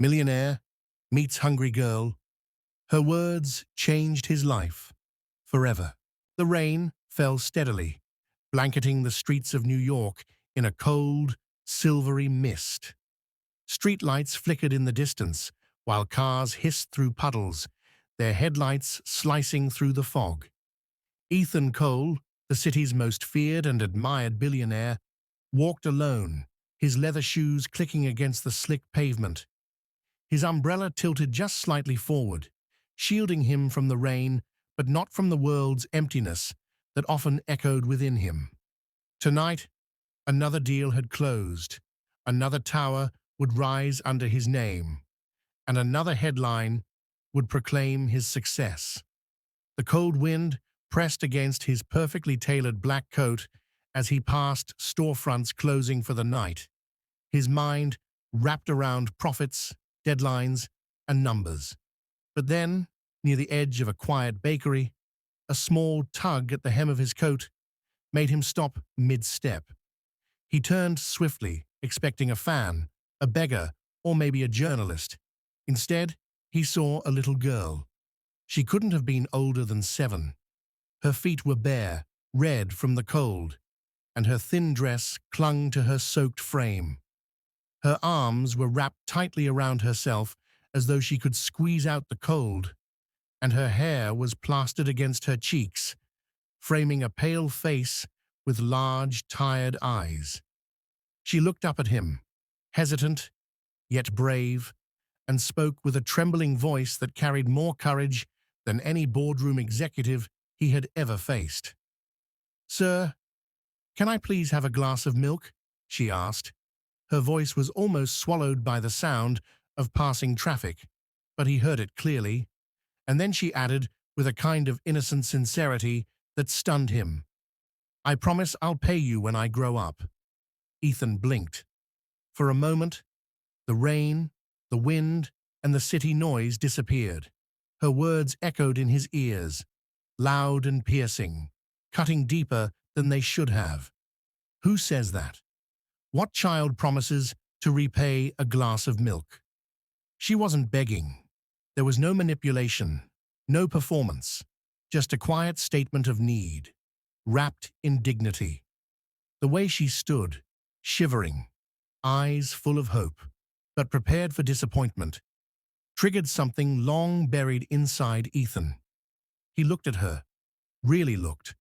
Millionaire meets hungry girl. Her words changed his life forever. The rain fell steadily, blanketing the streets of New York in a cold, silvery mist. Streetlights flickered in the distance, while cars hissed through puddles, their headlights slicing through the fog. Ethan Cole, the city's most feared and admired billionaire, walked alone, his leather shoes clicking against the slick pavement. His umbrella tilted just slightly forward, shielding him from the rain, but not from the world's emptiness that often echoed within him. Tonight, another deal had closed, another tower would rise under his name, and another headline would proclaim his success. The cold wind pressed against his perfectly tailored black coat as he passed storefronts closing for the night, his mind wrapped around profits, deadlines, and numbers. But then, near the edge of a quiet bakery, a small tug at the hem of his coat made him stop mid-step. He turned swiftly, expecting a fan, a beggar, or maybe a journalist. Instead, he saw a little girl. She couldn't have been older than 7. Her feet were bare, red from the cold, and her thin dress clung to her soaked frame. Her arms were wrapped tightly around herself as though she could squeeze out the cold, and her hair was plastered against her cheeks, framing a pale face with large, tired eyes. She looked up at him, hesitant, yet brave, and spoke with a trembling voice that carried more courage than any boardroom executive he had ever faced. "Sir, can I please have a glass of milk?" she asked. Her voice was almost swallowed by the sound of passing traffic, but he heard it clearly. And then she added, with a kind of innocent sincerity that stunned him, "I promise I'll pay you when I grow up." Ethan blinked. For a moment, the rain, the wind, and the city noise disappeared. Her words echoed in his ears, loud and piercing, cutting deeper than they should have. Who says that? What child promises to repay a glass of milk? She wasn't begging. There was no manipulation, no performance, just a quiet statement of need, wrapped in dignity. The way she stood, shivering, eyes full of hope, but prepared for disappointment, triggered something long buried inside Ethan. He looked at her, really looked.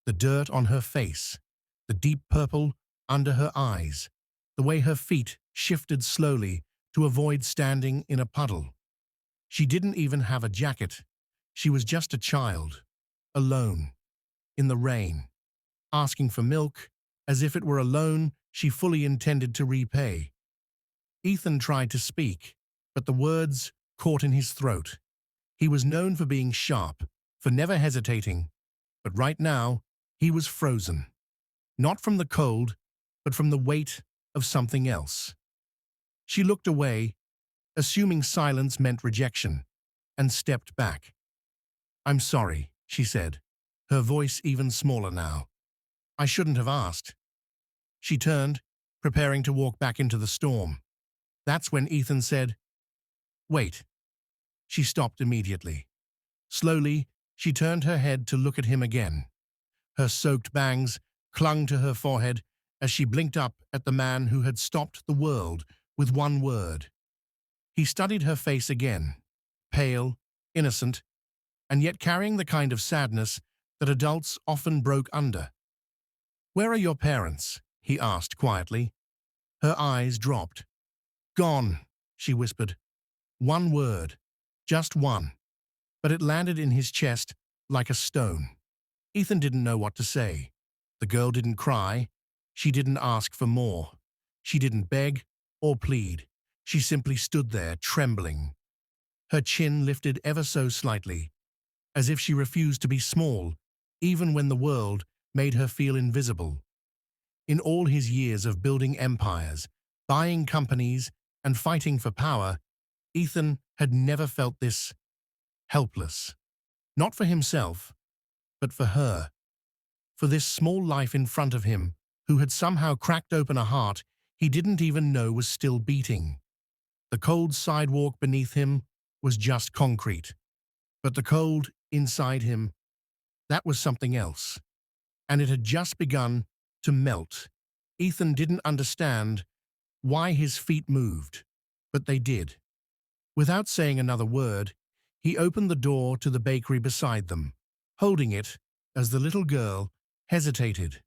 The dirt on her face, the deep purple under her eyes, the way her feet shifted slowly to avoid standing in a puddle. She didn't even have a jacket. She was just a child, alone, in the rain, asking for milk as if it were a loan she fully intended to repay. Ethan tried to speak, but the words caught in his throat. He was known for being sharp, for never hesitating, but right now he was frozen. Not from the cold, but from the weight of something else. She looked away, assuming silence meant rejection, and stepped back. "I'm sorry," she said, her voice even smaller now. "I shouldn't have asked." She turned, preparing to walk back into the storm. That's when Ethan said, "Wait." She stopped immediately. Slowly, she turned her head to look at him again. Her soaked bangs clung to her forehead as she blinked up at the man who had stopped the world with one word. He studied her face again, pale, innocent, and yet carrying the kind of sadness that adults often broke under. "Where are your parents?" he asked quietly. Her eyes dropped. "Gone," she whispered. One word, just one, but it landed in his chest like a stone. Ethan didn't know what to say. The girl didn't cry. She didn't ask for more. She didn't beg or plead. She simply stood there, trembling. Her chin lifted ever so slightly, as if she refused to be small, even when the world made her feel invisible. In all his years of building empires, buying companies, and fighting for power, Ethan had never felt this helpless. Not for himself, but for her. For this small life in front of him, who had somehow cracked open a heart he didn't even know was still beating. The cold sidewalk beneath him was just concrete, but the cold inside him, that was something else, and it had just begun to melt. Ethan didn't understand why his feet moved, but they did. Without saying another word, he opened the door to the bakery beside them, holding it as the little girl hesitated.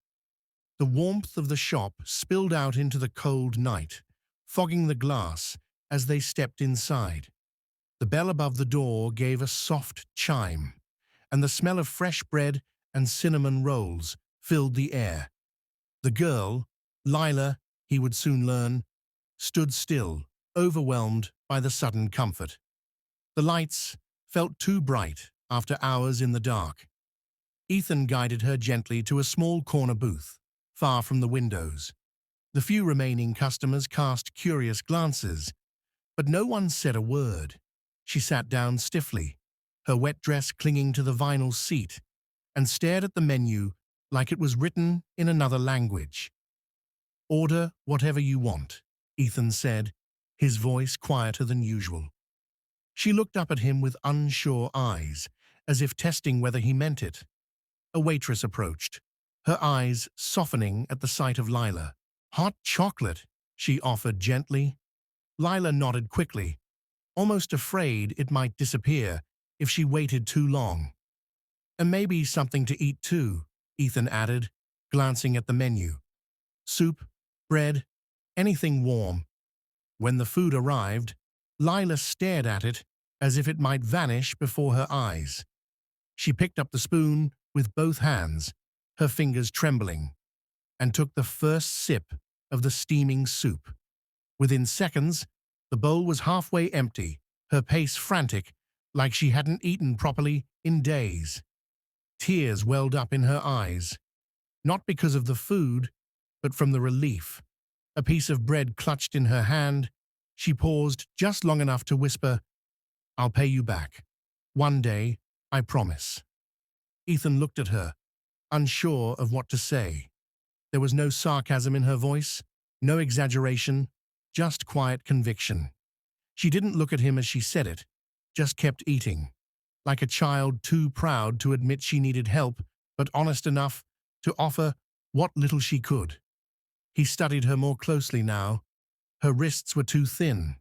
The warmth of the shop spilled out into the cold night, fogging the glass as they stepped inside. The bell above the door gave a soft chime, and the smell of fresh bread and cinnamon rolls filled the air. The girl, Lila, he would soon learn, stood still, overwhelmed by the sudden comfort. The lights felt too bright after hours in the dark. Ethan guided her gently to a small corner booth, far from the windows. The few remaining customers cast curious glances, but no one said a word. She sat down stiffly, her wet dress clinging to the vinyl seat, and stared at the menu like it was written in another language. "Order whatever you want," Ethan said, his voice quieter than usual. She looked up at him with unsure eyes, as if testing whether he meant it. A waitress approached, her eyes softening at the sight of Lila. "Hot chocolate," she offered gently. Lila nodded quickly, almost afraid it might disappear if she waited too long. "And maybe something to eat too," Ethan added, glancing at the menu. "Soup, bread, anything warm." When the food arrived, Lila stared at it as if it might vanish before her eyes. She picked up the spoon with both hands, her fingers trembling, and took the first sip of the steaming soup. Within seconds, the bowl was halfway empty, her pace frantic, like she hadn't eaten properly in days. Tears welled up in her eyes, not because of the food, but from the relief. A piece of bread clutched in her hand, she paused just long enough to whisper, "I'll pay you back. One day, I promise." Ethan looked at her, unsure of what to say. There was no sarcasm in her voice, no exaggeration, just quiet conviction. She didn't look at him as she said it, just kept eating, like a child too proud to admit she needed help, but honest enough to offer what little she could. He studied her more closely now. Her wrists were too thin,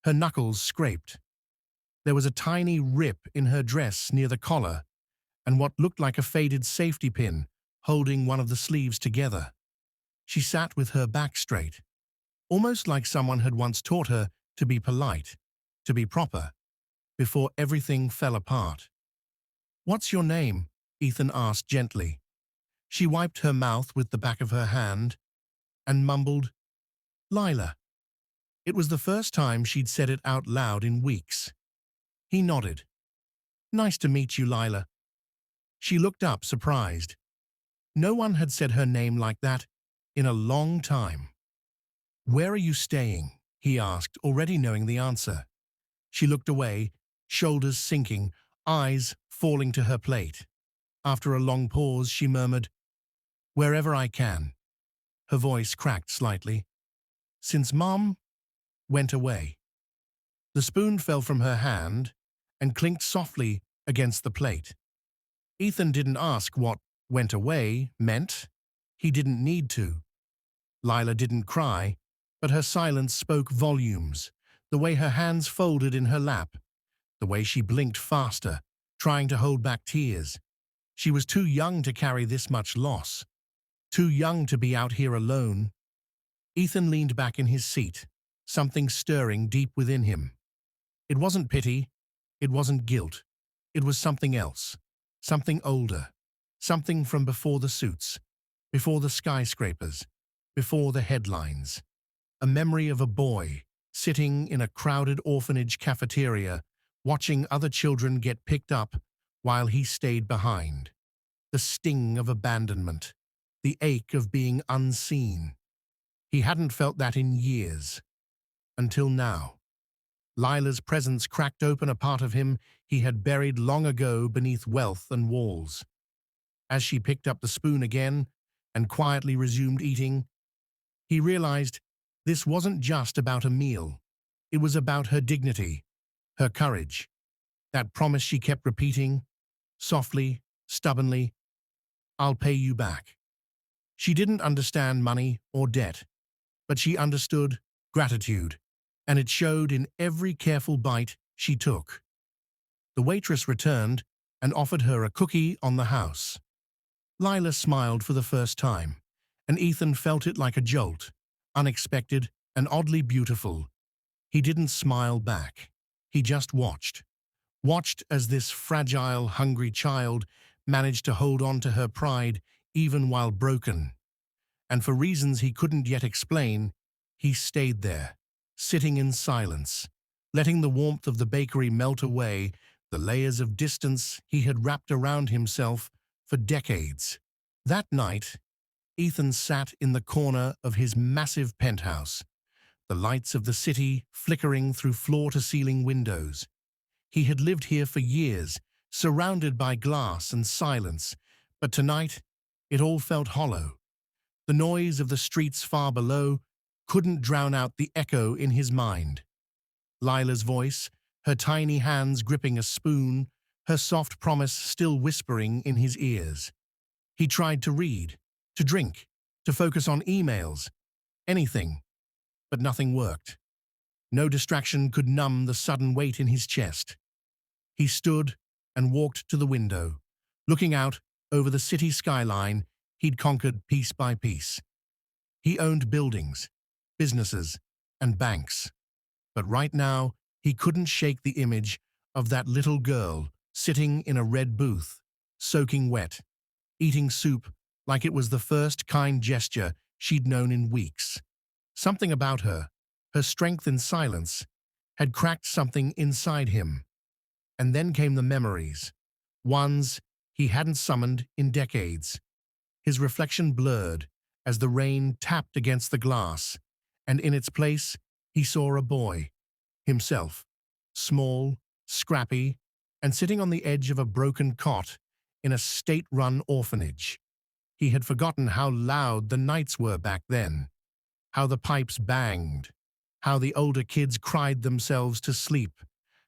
her knuckles scraped. There was a tiny rip in her dress near the collar, and what looked like a faded safety pin holding one of the sleeves together. She sat with her back straight, almost like someone had once taught her to be polite, to be proper, before everything fell apart. "What's your name?" Ethan asked gently. She wiped her mouth with the back of her hand and mumbled, "Lila." It was the first time she'd said it out loud in weeks. He nodded. "Nice to meet you, Lila." She looked up, surprised. No one had said her name like that in a long time. "Where are you staying?" he asked, already knowing the answer. She looked away, shoulders sinking, eyes falling to her plate. After a long pause, she murmured, "Wherever I can." Her voice cracked slightly. "Since Mom went away." The spoon fell from her hand and clinked softly against the plate. Ethan didn't ask what "went away" meant. He didn't need to. Lila didn't cry, but her silence spoke volumes. The way her hands folded in her lap, the way she blinked faster, trying to hold back tears. She was too young to carry this much loss, too young to be out here alone. Ethan leaned back in his seat, something stirring deep within him. It wasn't pity, it wasn't guilt. It was something else, something older, something from before the suits, before the skyscrapers, before the headlines. A memory of a boy sitting in a crowded orphanage cafeteria, watching other children get picked up while he stayed behind. The sting of abandonment, the ache of being unseen. He hadn't felt that in years, until now. Lila's presence cracked open a part of him he had buried long ago beneath wealth and walls. As she picked up the spoon again and quietly resumed eating, he realized this wasn't just about a meal. It was about her dignity, her courage, that promise she kept repeating, softly, stubbornly, "I'll pay you back." She didn't understand money or debt, but she understood gratitude, and it showed in every careful bite she took. The waitress returned and offered her a cookie on the house. Lila smiled for the first time, and Ethan felt it like a jolt, unexpected and oddly beautiful. He didn't smile back. He just watched as this fragile, hungry child managed to hold on to her pride even while broken. And for reasons he couldn't yet explain, he stayed there, sitting in silence, letting the warmth of the bakery melt away the layers of distance he had wrapped around himself for decades. That night, Ethan sat in the corner of his massive penthouse, the lights of the city flickering through floor-to-ceiling windows. He had lived here for years, surrounded by glass and silence, but tonight it all felt hollow. The noise of the streets far below couldn't drown out the echo in his mind. Lila's voice, her tiny hands gripping a spoon, her soft promise still whispering in his ears. He tried to read, to drink, to focus on emails, anything, but nothing worked. No distraction could numb the sudden weight in his chest. He stood and walked to the window, looking out over the city skyline he'd conquered piece by piece. He owned buildings, businesses, and banks. But right now, he couldn't shake the image of that little girl sitting in a red booth, soaking wet, eating soup like it was the first kind gesture she'd known in weeks. Something about her, her strength in silence, had cracked something inside him. And then came the memories, ones he hadn't summoned in decades. His reflection blurred as the rain tapped against the glass, and in its place he saw a boy, himself, small, scrappy, and sitting on the edge of a broken cot in a state-run orphanage. He had forgotten how loud the nights were back then, how the pipes banged, how the older kids cried themselves to sleep,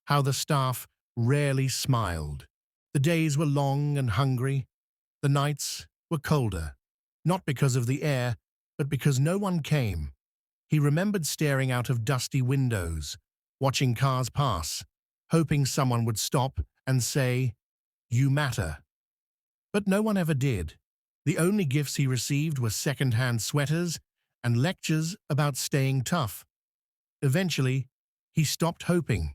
how the staff rarely smiled. The days were long and hungry. The nights were colder, not because of the air, but because no one came. He remembered staring out of dusty windows, watching cars pass, hoping someone would stop and say, "You matter." But no one ever did. The only gifts he received were second-hand sweaters and lectures about staying tough. Eventually, he stopped hoping.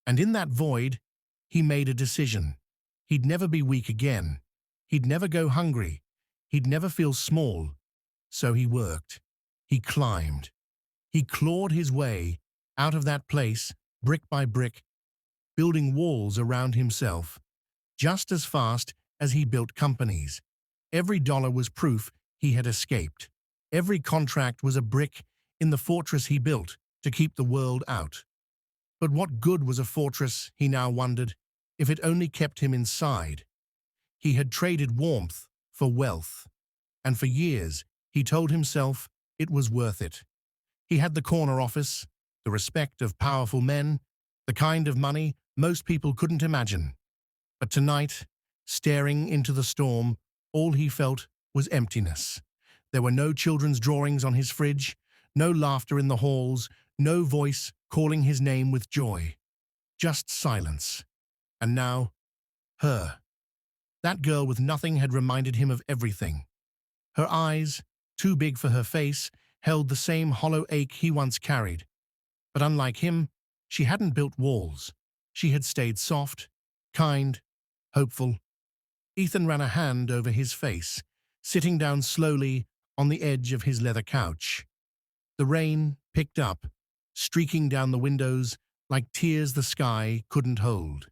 And in that void, he made a decision. He'd never be weak again. He'd never go hungry. He'd never feel small. So he worked. He climbed. He clawed his way out of that place, brick by brick, building walls around himself, just as fast as he built companies. Every dollar was proof he had escaped. Every contract was a brick in the fortress he built to keep the world out. But what good was a fortress, he now wondered, if it only kept him inside? He had traded warmth for wealth, and for years he told himself it was worth it. He had the corner office, the respect of powerful men, the kind of money most people couldn't imagine. But tonight, staring into the storm, all he felt was emptiness. There were no children's drawings on his fridge, no laughter in the halls, no voice calling his name with joy. Just silence. And now, her. That girl with nothing had reminded him of everything. Her eyes, too big for her face, held the same hollow ache he once carried. But unlike him, she hadn't built walls. She had stayed soft, kind, hopeful. Ethan ran a hand over his face, sitting down slowly on the edge of his leather couch. The rain picked up, streaking down the windows like tears the sky couldn't hold.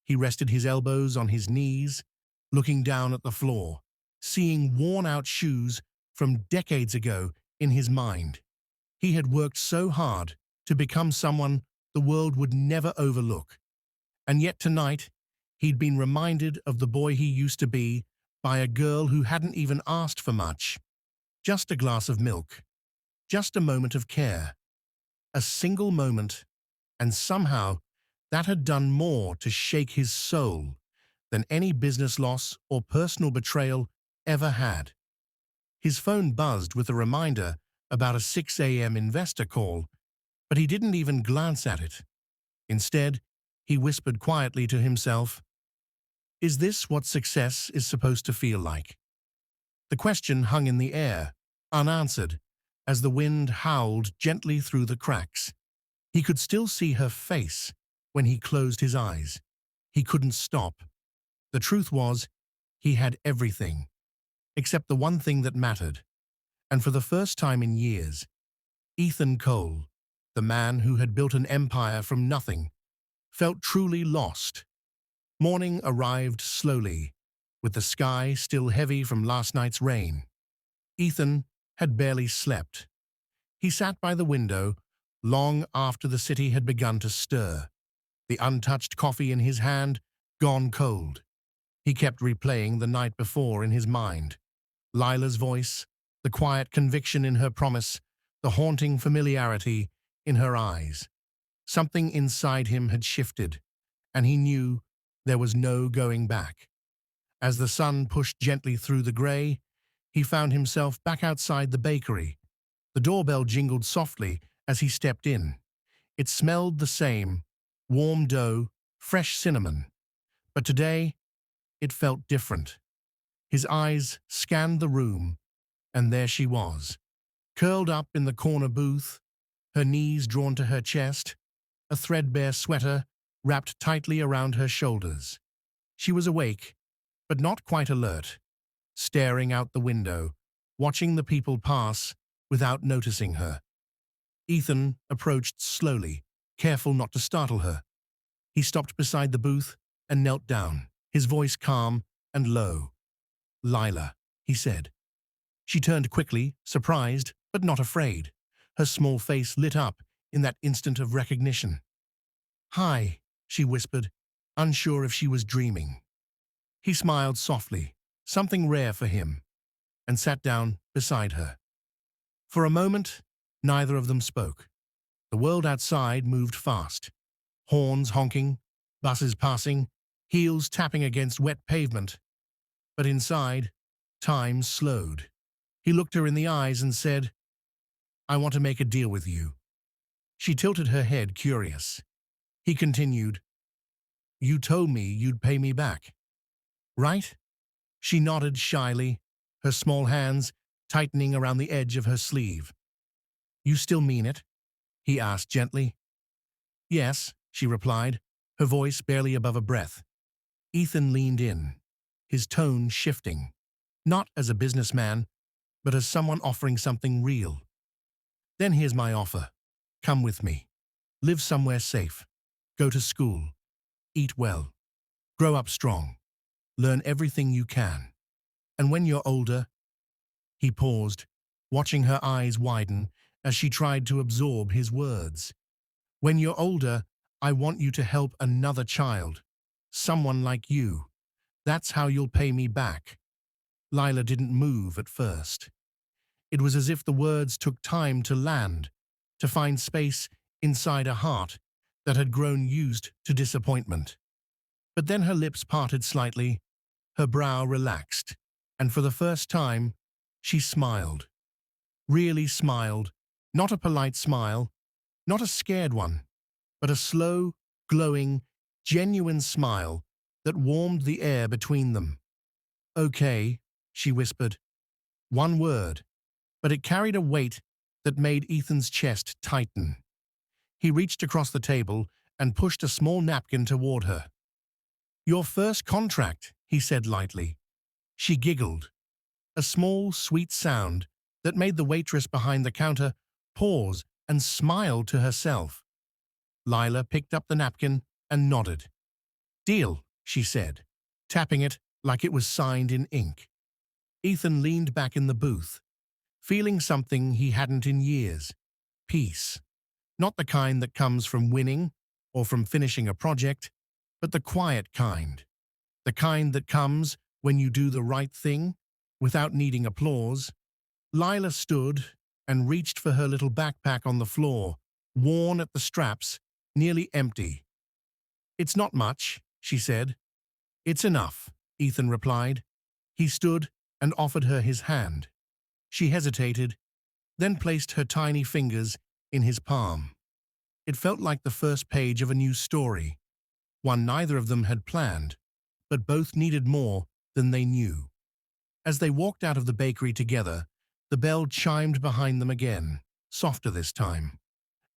He rested his elbows on his knees, looking down at the floor, seeing worn-out shoes from decades ago in his mind. He had worked so hard to become someone the world would never overlook. And yet tonight, he'd been reminded of the boy he used to be by a girl who hadn't even asked for much. Just a glass of milk. Just a moment of care. a single moment, and somehow that had done more to shake his soul than any business loss or personal betrayal ever had. His phone buzzed with a reminder about a 6 a.m. investor call, but he didn't even glance at it. Instead, he whispered quietly to himself, "Is this what success is supposed to feel like?" The question hung in the air, unanswered, as the wind howled gently through the cracks. He could still see her face when he closed his eyes. He couldn't stop. The truth was, he had everything, except the one thing that mattered. And for the first time in years, Ethan Cole, the man who had built an empire from nothing, felt truly lost. Morning arrived slowly, with the sky still heavy from last night's rain. Ethan had barely slept. He sat by the window long after the city had begun to stir, the untouched coffee in his hand gone cold. He kept replaying the night before in his mind. Lila's voice, the quiet conviction in her promise, the haunting familiarity in her eyes. Something inside him had shifted, and he knew there was no going back. As the sun pushed gently through the grey, he found himself back outside the bakery. The doorbell jingled softly as he stepped in. It smelled the same, warm dough, fresh cinnamon. But today, it felt different. His eyes scanned the room, and there she was, curled up in the corner booth, her knees drawn to her chest, a threadbare sweater wrapped tightly around her shoulders. She was awake, but not quite alert, staring out the window, watching the people pass without noticing her. Ethan approached slowly, careful not to startle her. He stopped beside the booth and knelt down, his voice calm and low. "Lila," he said. She turned quickly, surprised but not afraid. Her small face lit up in that instant of recognition. "Hi," she whispered, unsure if she was dreaming. He smiled softly, something rare for him, and sat down beside her. For a moment, neither of them spoke. The world outside moved fast. Horns honking, buses passing, heels tapping against wet pavement. But inside, time slowed. He looked her in the eyes and said, "I want to make a deal with you." She tilted her head, curious. He continued, "You told me you'd pay me back, right?" She nodded shyly, her small hands tightening around the edge of her sleeve. "You still mean it?" he asked gently. "Yes," she replied, her voice barely above a breath. Ethan leaned in, his tone shifting, not as a businessman, but as someone offering something real. "Then here's my offer. Come with me. Live somewhere safe. Go to school. Eat well. Grow up strong. Learn everything you can. And when you're older—" He paused, watching her eyes widen as she tried to absorb his words. "When you're older, I want you to help another child. Someone like you. That's how you'll pay me back." Lila didn't move at first. It was as if the words took time to land, to find space inside a heart that had grown used to disappointment. But then her lips parted slightly, her brow relaxed, and for the first time, she smiled. Really smiled, not a polite smile, not a scared one, but a slow, glowing, genuine smile that warmed the air between them. "Okay," she whispered. One word, but it carried a weight that made Ethan's chest tighten. He reached across the table and pushed a small napkin toward her. "Your first contract," he said lightly. She giggled, a small, sweet sound that made the waitress behind the counter pause and smile to herself. Lila picked up the napkin and nodded. "Deal," she said, tapping it like it was signed in ink. Ethan leaned back in the booth, feeling something he hadn't in years. Peace. Not the kind that comes from winning or from finishing a project, but the quiet kind. The kind that comes when you do the right thing without needing applause. Lila stood and reached for her little backpack on the floor, worn at the straps, nearly empty. "It's not much," she said. "It's enough," Ethan replied. He stood and offered her his hand. She hesitated, then placed her tiny fingers in his palm. It felt like the first page of a new story, one neither of them had planned, but both needed more than they knew. As they walked out of the bakery together, the bell chimed behind them again, softer this time.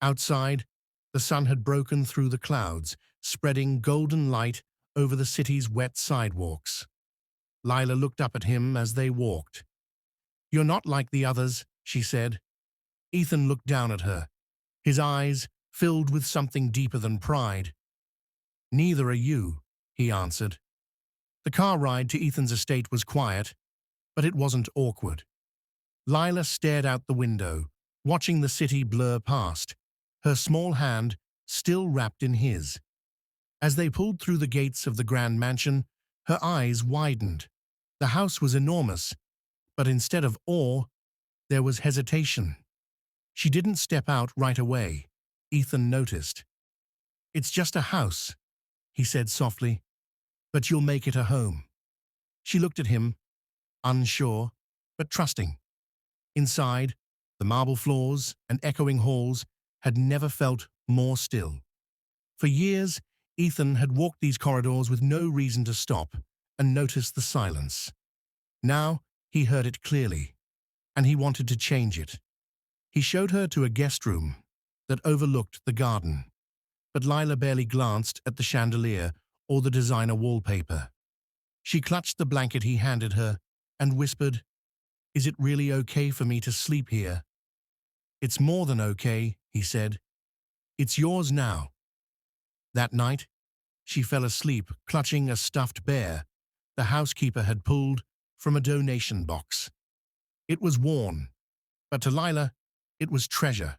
Outside, the sun had broken through the clouds, spreading golden light over the city's wet sidewalks. Lila looked up at him as they walked. "You're not like the others," she said. Ethan looked down at her, his eyes filled with something deeper than pride. "Neither are you," he answered. The car ride to Ethan's estate was quiet, but it wasn't awkward. Lila stared out the window, watching the city blur past, her small hand still wrapped in his. As they pulled through the gates of the grand mansion, her eyes widened. The house was enormous, but instead of awe, there was hesitation. She didn't step out right away. Ethan noticed. "It's just a house," he said softly, "but you'll make it a home." She looked at him, unsure, but trusting. Inside, the marble floors and echoing halls had never felt more still. For years, Ethan had walked these corridors with no reason to stop and notice the silence. Now he heard it clearly, and he wanted to change it. He showed her to a guest room that overlooked the garden, but Lila barely glanced at the chandelier or the designer wallpaper. She clutched the blanket he handed her and whispered, "Is it really okay for me to sleep here?" "It's more than okay," he said. "It's yours now." That night, she fell asleep clutching a stuffed bear the housekeeper had pulled from a donation box. It was worn, but to Lila, it was treasure.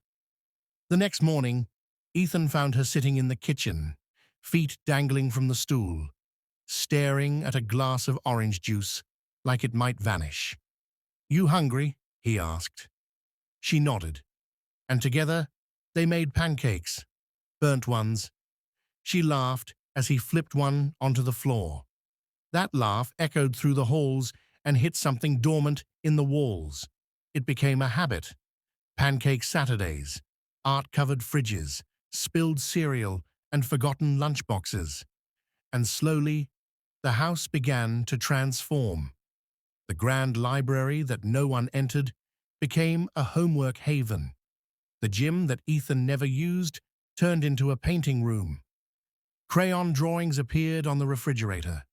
The next morning, Ethan found her sitting in the kitchen, feet dangling from the stool, staring at a glass of orange juice like it might vanish. "You hungry?" he asked. She nodded, and together they made pancakes, burnt ones. She laughed as he flipped one onto the floor. That laugh echoed through the halls and hit something dormant in the walls. It became a habit. Pancake Saturdays, art-covered fridges, spilled cereal, and forgotten lunchboxes. And slowly, the house began to transform. The grand library that no one entered became a homework haven. The gym that Ethan never used turned into a painting room. Crayon drawings appeared on the refrigerator,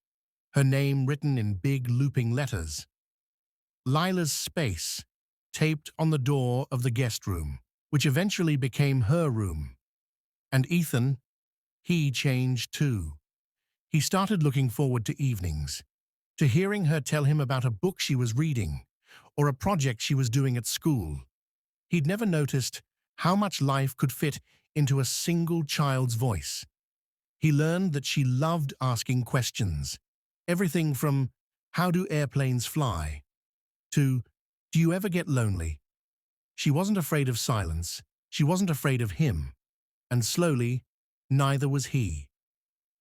her name written in big looping letters. Lila's space taped on the door of the guest room, which eventually became her room. And Ethan, he changed too. He started looking forward to evenings, to hearing her tell him about a book she was reading or a project she was doing at school. He'd never noticed how much life could fit into a single child's voice. He learned that she loved asking questions, everything from "How do airplanes fly?" to "Do you ever get lonely?" She wasn't afraid of silence, she wasn't afraid of him, and slowly, neither was he.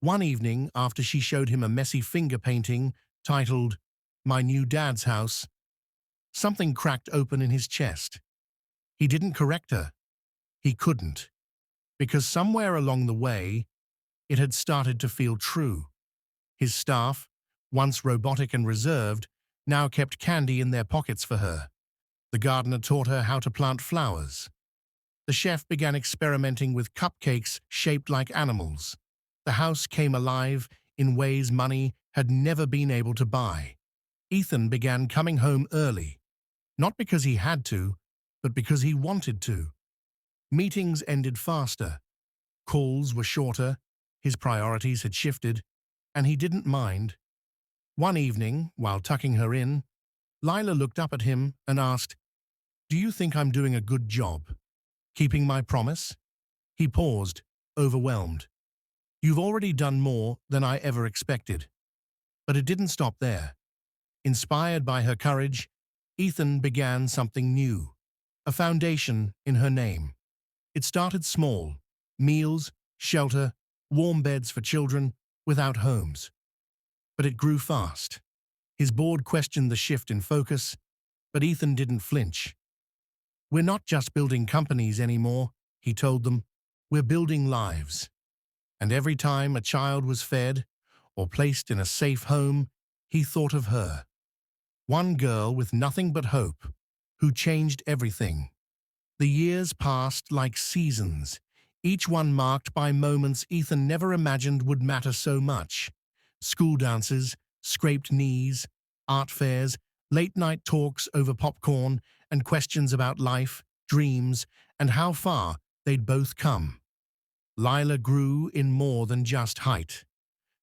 One evening, after she showed him a messy finger painting titled "My New Dad's House," something cracked open in his chest. He didn't correct her. He couldn't, because somewhere along the way, it had started to feel true. His staff, once robotic and reserved, now kept candy in their pockets for her. The gardener taught her how to plant flowers. The chef began experimenting with cupcakes shaped like animals. The house came alive in ways money had never been able to buy. Ethan began coming home early, not because he had to, but because he wanted to. Meetings ended faster. Calls were shorter. His priorities had shifted, and he didn't mind. One evening, while tucking her in, Lila looked up at him and asked, "Do you think I'm doing a good job? Keeping my promise?" He paused, overwhelmed. "You've already done more than I ever expected." But it didn't stop there. Inspired by her courage, Ethan began something new, a foundation in her name. It started small: meals, shelter, warm beds for children without homes. But it grew fast. His board questioned the shift in focus, but Ethan didn't flinch. "We're not just building companies anymore," he told them. "We're building lives." And every time a child was fed or placed in a safe home, he thought of her. One girl with nothing but hope, who changed everything. The years passed like seasons, each one marked by moments Ethan never imagined would matter so much. School dances, scraped knees, art fairs, late-night talks over popcorn, and questions about life, dreams, and how far they'd both come. Lila grew in more than just height.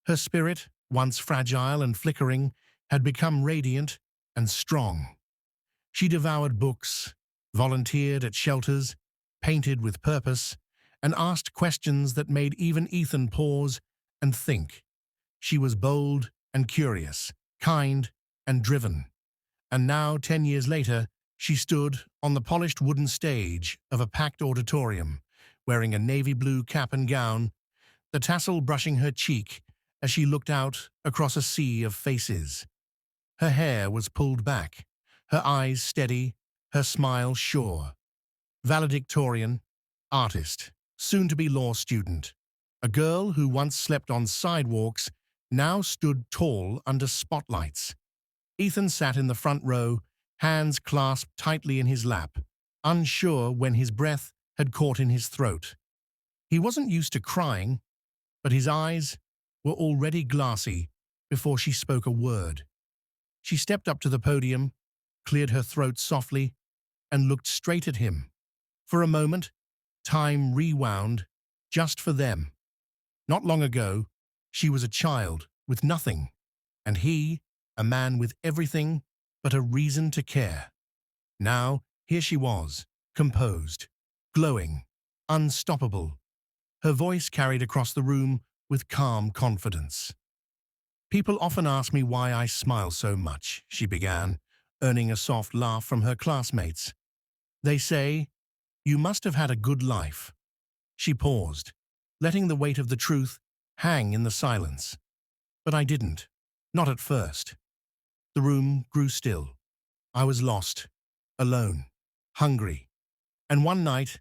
Her spirit, once fragile and flickering, had become radiant and strong. She devoured books, volunteered at shelters, painted with purpose, and asked questions that made even Ethan pause and think. She was bold and curious, kind and driven. And now, 10 years later, she stood on the polished wooden stage of a packed auditorium, wearing a navy blue cap and gown, the tassel brushing her cheek as she looked out across a sea of faces. Her hair was pulled back, her eyes steady, her smile sure. Valedictorian, artist, soon-to-be law student. A girl who once slept on sidewalks now stood tall under spotlights. Ethan sat in the front row, hands clasped tightly in his lap, unsure when his breath had caught in his throat. He wasn't used to crying, but his eyes were already glassy before she spoke a word. She stepped up to the podium, cleared her throat softly, and looked straight at him. For a moment, time rewound just for them. Not long ago, she was a child with nothing, and he, a man with everything but a reason to care. Now, here she was, composed, glowing, unstoppable. Her voice carried across the room with calm confidence. "People often ask me why I smile so much," she began, earning a soft laugh from her classmates. "They say, 'You must have had a good life.'" She paused, letting the weight of the truth hang in the silence. "But I didn't. Not at first." The room grew still. I was lost, alone, hungry. And one night,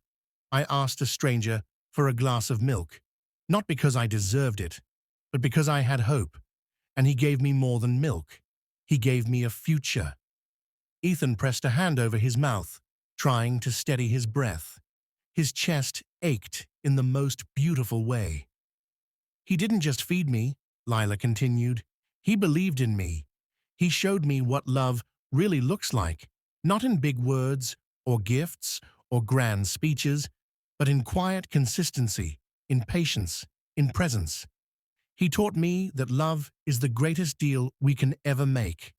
I asked a stranger for a glass of milk, not because I deserved it, but because I had hope. And he gave me more than milk. He gave me a future. Ethan pressed a hand over his mouth, trying to steady his breath. His chest ached in the most beautiful way. "He didn't just feed me," Lila continued. "He believed in me. He showed me what love really looks like, not in big words or gifts or grand speeches, but in quiet consistency, in patience, in presence. He taught me that love is the greatest deal we can ever make."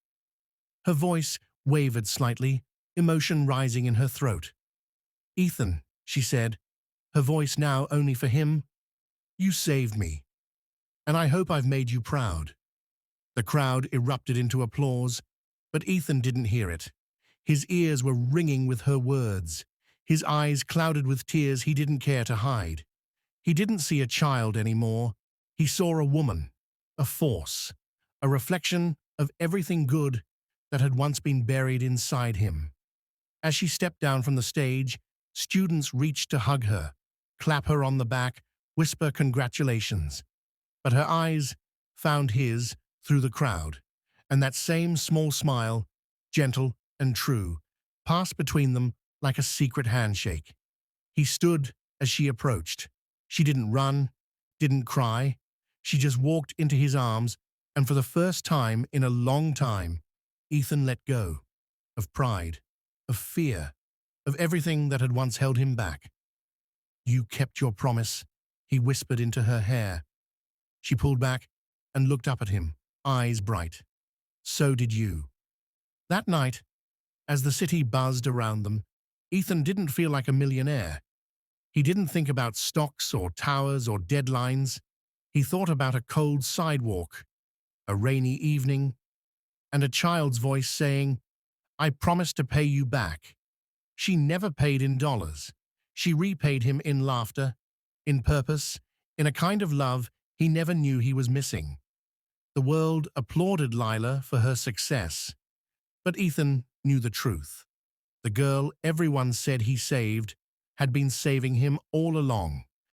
Her voice wavered slightly, emotion rising in her throat. "Ethan," she said, her voice now only for him, "you saved me. And I hope I've made you proud." The crowd erupted into applause, but Ethan didn't hear it. His ears were ringing with her words, his eyes clouded with tears he didn't care to hide. He didn't see a child anymore. He saw a woman, a force, a reflection of everything good that had once been buried inside him. As she stepped down from the stage, students reached to hug her, clap her on the back, whisper congratulations. But her eyes found his through the crowd, and that same small smile, gentle and true, passed between them like a secret handshake. He stood as she approached. She didn't run, didn't cry. She just walked into his arms, and for the first time in a long time, Ethan let go of pride, of fear, of everything that had once held him back. "You kept your promise," he whispered into her hair. She pulled back and looked up at him, eyes bright. "So did you." That night, as the city buzzed around them, Ethan didn't feel like a millionaire. He didn't think about stocks or towers or deadlines. He thought about a cold sidewalk, a rainy evening, and a child's voice saying, "I promise to pay you back." She never paid in dollars. She repaid him in laughter, in purpose, in a kind of love he never knew he was missing. The world applauded Lila for her success, but Ethan knew the truth. The girl everyone said he saved had been saving him all along.